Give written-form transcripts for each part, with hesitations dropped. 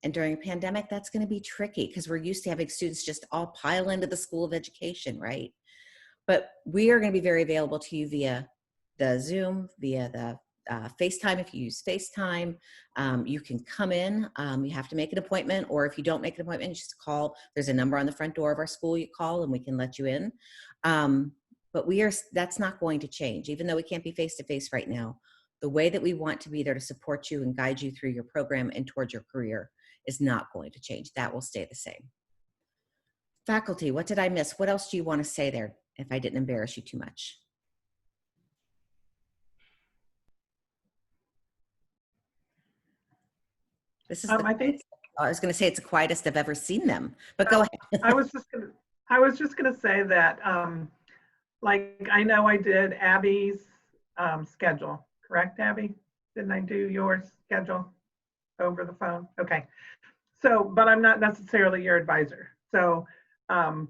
And during a pandemic, that's going to be tricky because we're used to having students just all pile into the School of Education, right? But we are going to be very available to you via the Zoom, via the FaceTime. If you use FaceTime, you can come in. You have to make an appointment, or if you don't make an appointment, you just call. There's a number on the front door of our school you call and we can let you in. But that's not going to change. Even though we can't be face-to-face right now, the way that we want to be there to support you and guide you through your program and towards your career is not going to change. That will stay the same. Faculty, what did I miss? What else do you want to say there if I didn't embarrass you too much? This is I think I was going to say it's the quietest I've ever seen them, but go ahead. I was just gonna say that, like, I know I did Abby's schedule, correct, Abby? Didn't I do your schedule over the phone? Okay. So, but I'm not necessarily your advisor. So, and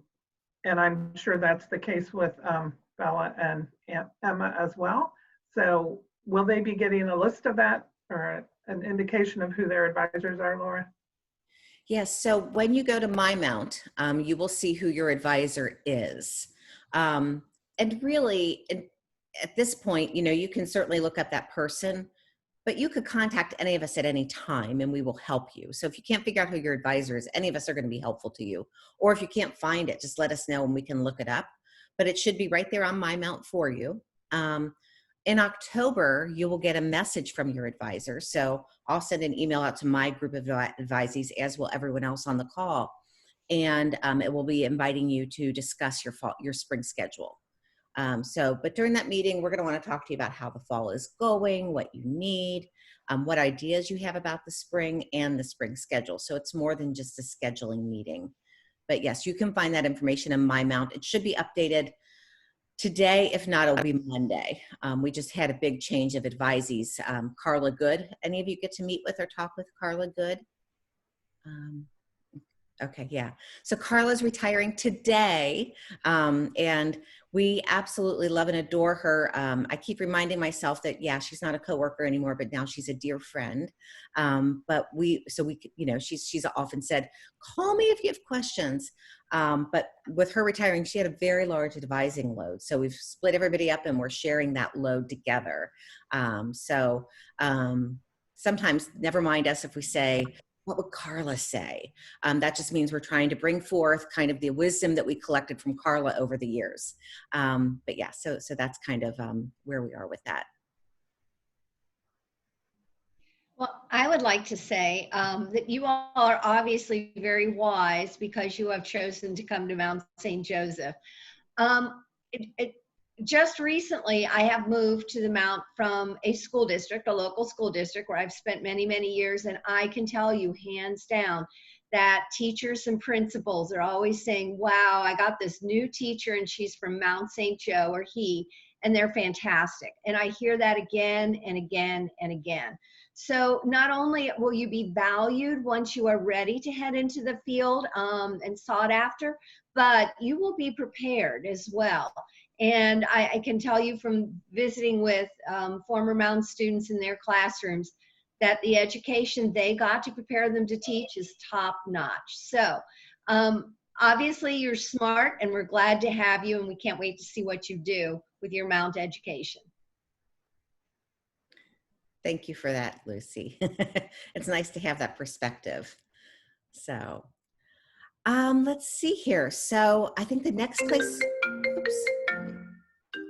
I'm sure that's the case with Bella and Aunt Emma as well. So will they be getting a list of that or an indication of who their advisors are, Laura? Yes, so when you go to My Mount, you will see who your advisor is. And really, at this point, you can certainly look up that person, but you could contact any of us at any time and we will help you. So if you can't figure out who your advisor is, any of us are going to be helpful to you. Or if you can't find it, just let us know and we can look it up. But it should be right there on My Mount for you. In October, you will get a message from your advisor. So I'll send an email out to my group of advisees, as will everyone else on the call. And it will be inviting you to discuss your spring schedule. But during that meeting, we're going to want to talk to you about how the fall is going, what you need, what ideas you have about the spring and the spring schedule. So it's more than just a scheduling meeting. But yes, you can find that information in My Mount. It should be updated today. If not, it'll be Monday. We just had a big change of advisees. Carla Good, any of you get to meet with or talk with Carla Good? Okay, yeah. So Carla's retiring today, and we absolutely love and adore her. I keep reminding myself that, yeah, she's not a coworker anymore, but now she's a dear friend. She's often said, call me if you have questions. But with her retiring, she had a very large advising load. So we've split everybody up and we're sharing that load together. Sometimes, never mind us if we say, what would Carla say? That just means we're trying to bring forth kind of the wisdom that we collected from Carla over the years. But yeah, so that's kind of where we are with that. Well, I would like to say that you all are obviously very wise because you have chosen to come to Mount St. Joseph. Just recently, I have moved to the Mount from a school district, a local school district where I've spent many, many years. And I can tell you hands down that teachers and principals are always saying, wow, I got this new teacher and she's from Mount St. Joe, or he, and they're fantastic. And I hear that again and again and again. So not only will you be valued once you are ready to head into the field and sought after, but you will be prepared as well. And I can tell you from visiting with former Mount students in their classrooms that the education they got to prepare them to teach is top notch. So obviously you're smart and we're glad to have you, and we can't wait to see what you do with your Mount education. Thank you for that, Lucy. It's nice to have that perspective. So let's see here. So I think the next place, oops,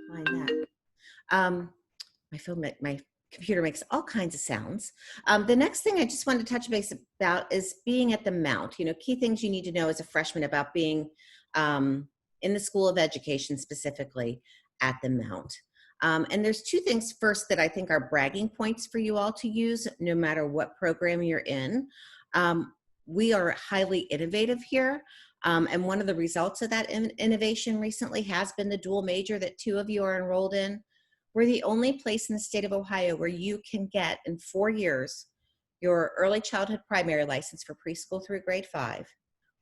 find that. My computer makes all kinds of sounds. The next thing I just wanted to touch base about is being at the Mount. Key things you need to know as a freshman about being in the School of Education, specifically at the Mount. And there's two things first that I think are bragging points for you all to use no matter what program you're in. We are highly innovative here. And one of the results of that innovation recently has been the dual major that 2 of you are enrolled in. We're the only place in the state of Ohio where you can get in 4 years your early childhood primary license for preschool through grade 5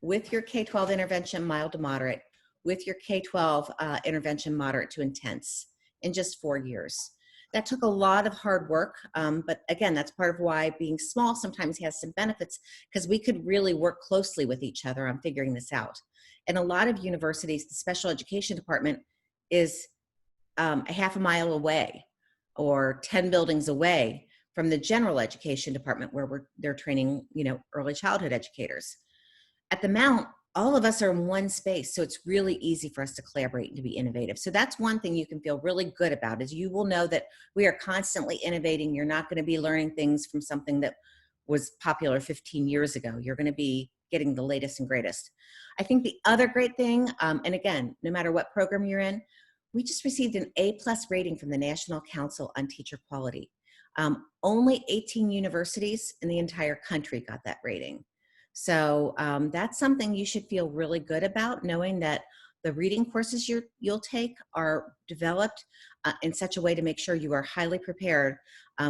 with your K-12 intervention mild to moderate, with your K-12 intervention moderate to intense in just 4 years. That took a lot of hard work. But again, that's part of why being small sometimes has some benefits, because we could really work closely with each other on figuring this out. And a lot of universities, the special education department is a half a mile away or 10 buildings away from the general education department where they're training, early childhood educators. At the Mount, all of us are in one space, so it's really easy for us to collaborate and to be innovative. So that's one thing you can feel really good about, is you will know that we are constantly innovating. You're not going to be learning things from something that was popular 15 years ago. You're going to be getting the latest and greatest. I think the other great thing, and again, no matter what program you're in, we just received an A+ rating from the National Council on Teacher Quality. Only 18 universities in the entire country got that rating. So that's something you should feel really good about, knowing that the reading courses you'll take are developed in such a way to make sure you are highly prepared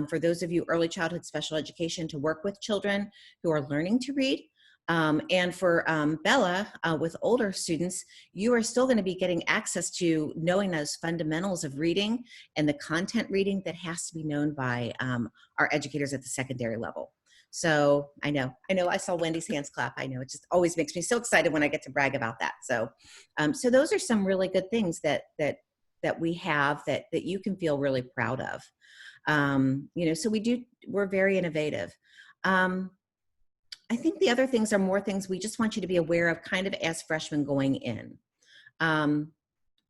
for those of you early childhood special education to work with children who are learning to read. And for Bella, with older students, you are still going to be getting access to knowing those fundamentals of reading and the content reading that has to be known by our educators at the secondary level. So I know, I saw Wendy's hands clap. I know, it just always makes me so excited when I get to brag about that. So, so those are some really good things that we have that you can feel really proud of. So we're very innovative. I think the other things are more things we just want you to be aware of kind of as freshmen going in.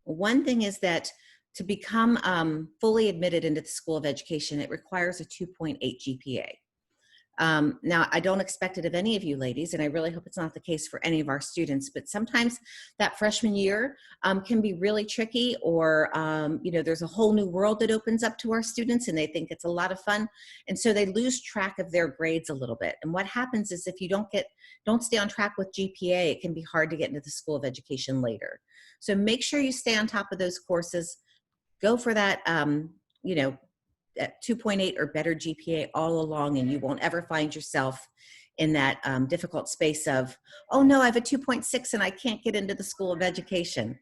One thing is that to become fully admitted into the School of Education, it requires a 2.8 GPA. Now, I don't expect it of any of you ladies, and I really hope it's not the case for any of our students, but sometimes that freshman year can be really tricky, or, there's a whole new world that opens up to our students and they think it's a lot of fun. And so they lose track of their grades a little bit. And what happens is if you don't stay on track with GPA, it can be hard to get into the School of Education later. So make sure you stay on top of those courses. Go for that, at 2.8 or better GPA all along, and you won't ever find yourself in that difficult space of, oh no, I have a 2.6 and I can't get into the School of Education.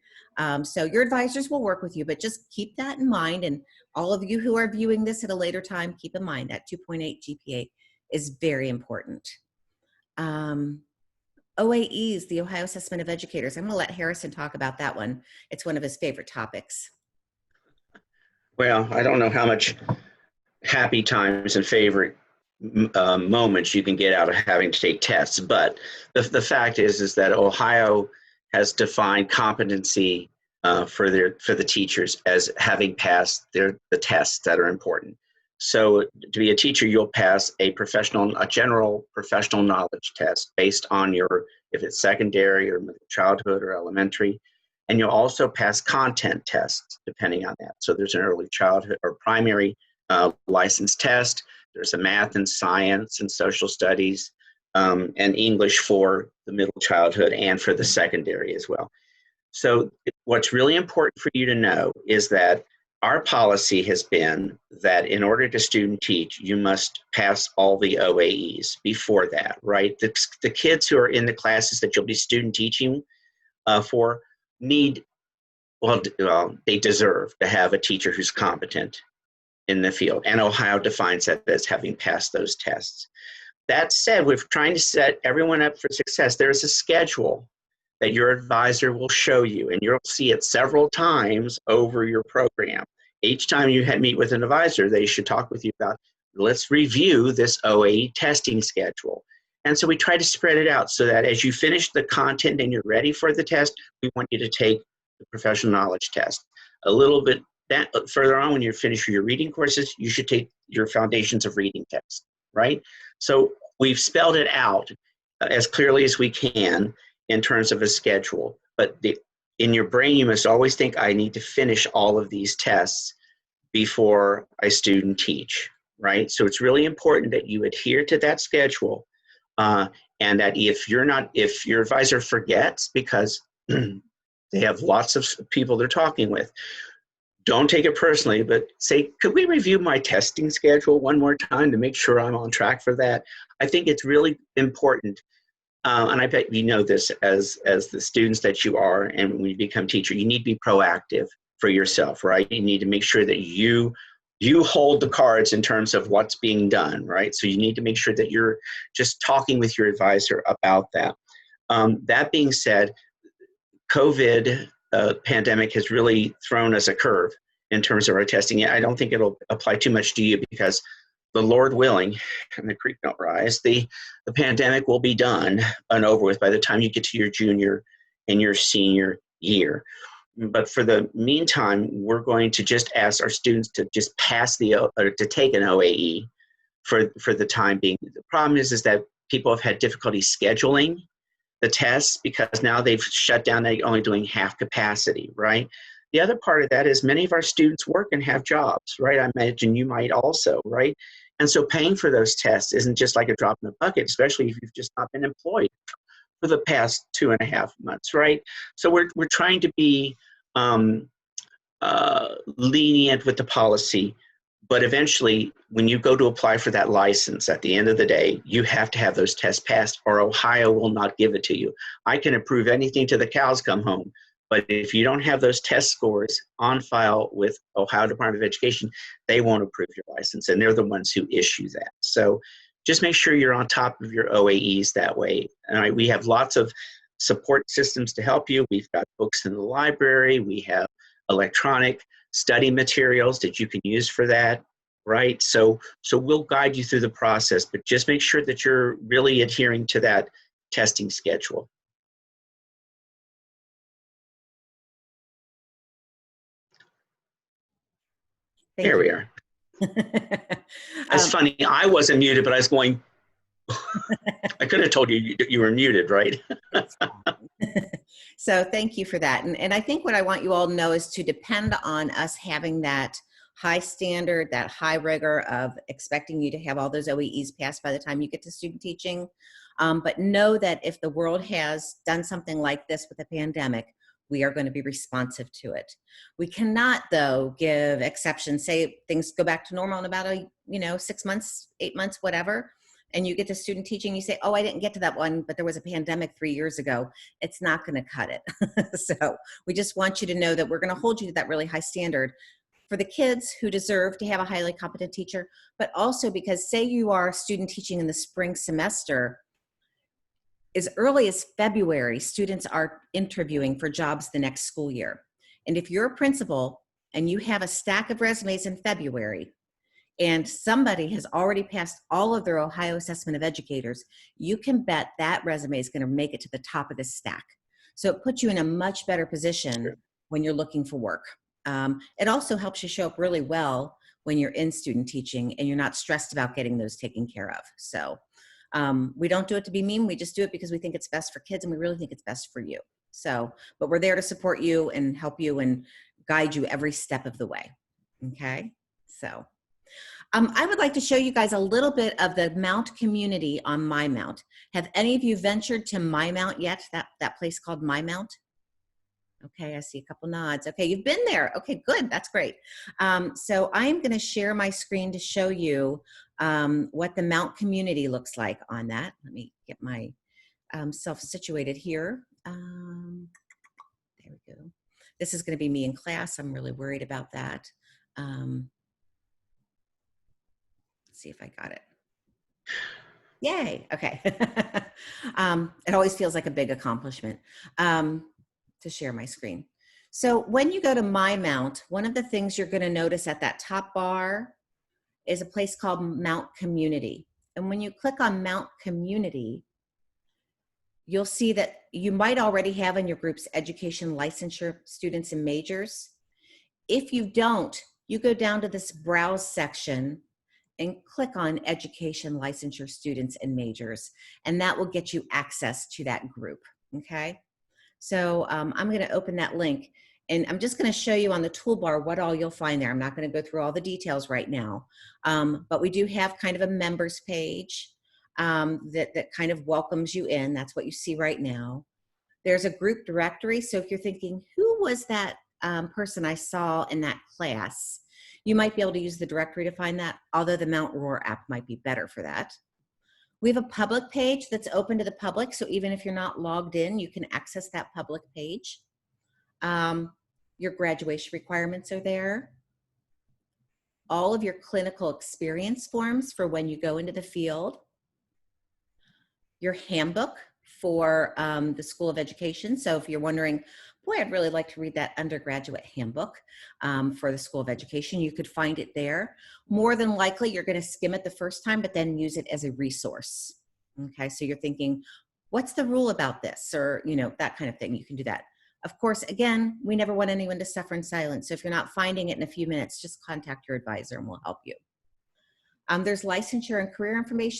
So your advisors will work with you, but just keep that in mind. And all of you who are viewing this at a later time, keep in mind that 2.8 GPA is very important. OAEs, the Ohio Assessment of Educators. I'm going to let Harrison talk about that one. It's one of his favorite topics. Well, I don't know how much happy times and favorite moments you can get out of having to take tests, but the fact is that Ohio has defined competency for the teachers as having passed the tests that are important. So to be a teacher, you'll pass a general professional knowledge test based on if it's secondary or childhood or elementary. And you'll also pass content tests depending on that. So there's an early childhood or primary license test. There's a math and science and social studies and English for the middle childhood and for the secondary as well. So what's really important for you to know is that our policy has been that in order to student teach, you must pass all the OAEs before that, right? The kids who are in the classes that you'll be student teaching for they deserve to have a teacher who's competent in the field. And Ohio defines that as having passed those tests. That said, we're trying to set everyone up for success. There's a schedule that your advisor will show you, and you'll see it several times over your program. Each time you meet with an advisor, they should talk with you about, let's review this OAE testing schedule. And so we try to spread it out so that as you finish the content and you're ready for the test, we want you to take the professional knowledge test. A little bit further on, when you finish your reading courses, you should take your foundations of reading test, right? So we've spelled it out as clearly as we can in terms of a schedule. But in your brain, you must always think, I need to finish all of these tests before I student teach, right? So it's really important that you adhere to that schedule. And that if your advisor forgets, because they have lots of people they're talking with, don't take it personally, but say, could we review my testing schedule one more time to make sure I'm on track for that? I think it's really important. And I bet you know this as the students that you are, and when you become teacher, you need to be proactive for yourself, right? You need to make sure that you You hold the cards in terms of what's being done, right? So you need to make sure that you're just talking with your advisor about that. That being said, COVID pandemic has really thrown us a curve in terms of our testing. I don't think it'll apply too much to you because the Lord willing, and the creek don't rise, the pandemic will be done and over with by the time you get to your junior and your senior year. But for the meantime, we're going to just ask our students to just pass to take an OAE for the time being. The problem is that people have had difficulty scheduling the tests because now they've shut down, they're only doing half capacity, right? The other part of that is many of our students work and have jobs, right? I imagine you might also, right? And so paying for those tests isn't just like a drop in the bucket, especially if you've just not been employed for the past 2.5 months, right? So we're trying to be lenient with the policy, but eventually when you go to apply for that license at the end of the day, you have to have those tests passed or Ohio will not give it to you. I can approve anything till the cows come home, but if you don't have those test scores on file with Ohio Department of Education, they won't approve your license, and they're the ones who issue that. So just make sure you're on top of your OAEs that way. And we have lots of support systems to help you. We've got books in the library. We have electronic study materials that you can use for that, right? So we'll guide you through the process, but just make sure that you're really adhering to that testing schedule. Thank There you. we are. That's funny. I wasn't muted, but I was going, I could have told you you were muted, right? So thank you for that. And I think what I want you all to know is to depend on us having that high standard, that high rigor of expecting you to have all those OEEs passed by the time you get to student teaching. But know that if the world has done something like this with a pandemic, we are going to be responsive to it. We cannot, though, give exceptions, say things go back to normal in about 6 months, 8 months, whatever, and you get to student teaching, you say, oh, I didn't get to that one, but there was a pandemic 3 years ago. It's not going to cut it. So we just want you to know that we're going to hold you to that really high standard for the kids who deserve to have a highly competent teacher, but also because say you are student teaching in the spring semester, as early as February, students are interviewing for jobs the next school year. And if you're a principal and you have a stack of resumes in February, and somebody has already passed all of their Ohio Assessment of Educators, you can bet that resume is going to make it to the top of the stack. So it puts you in a much better position when you're looking for work. It also helps you show up really well when you're in student teaching and you're not stressed about getting those taken care of. So we don't do it to be mean. We just do it because we think it's best for kids and we really think it's best for you. So, but we're there to support you and help you and guide you every step of the way. Okay. So. I would like to show you guys a little bit of the Mount community on MyMount. Have any of you ventured to MyMount yet? That place called MyMount? Okay, I see a couple nods. Okay, you've been there. Okay, good. That's great. So I'm going to share my screen to show you what the Mount community looks like on that. Let me get my self situated here. There we go. This is going to be me in class. I'm really worried about that. See if I got it. Yay. Okay. It always feels like a big accomplishment to share my screen. So when you go to MyMount, one of the things you're going to notice at that top bar is a place called Mount Community. And when you click on Mount Community, you'll see that you might already have in your group's education licensure students and majors. If you don't, you go down to this browse section and click on education licensure students and majors, and that will get you access to that group, okay? So I'm gonna open that link, and I'm just gonna show you on the toolbar what all you'll find there. I'm not gonna go through all the details right now, but we do have kind of a members page that kind of welcomes you in. That's what you see right now. There's a group directory, so if you're thinking, who was that person I saw in that class? You might be able to use the directory to find that, although the Mount Roar app might be better for that. We have a public page that's open to the public, so even if you're not logged in, you can access that public page. Your graduation requirements are there. all of your clinical experience forms for when you go into the field, your handbook for the School of Education. So if you're wondering, boy, I'd really like to read that undergraduate handbook for the School of Education, you could find it there. More than likely, you're going to skim it the first time, but then use it as a resource. Okay, so you're thinking, what's the rule about this? Or, you know, that kind of thing. You can do that. Of course, again, we never want anyone to suffer in silence. So if you're not finding it in a few minutes, just contact your advisor and we'll help you. There's licensure and career information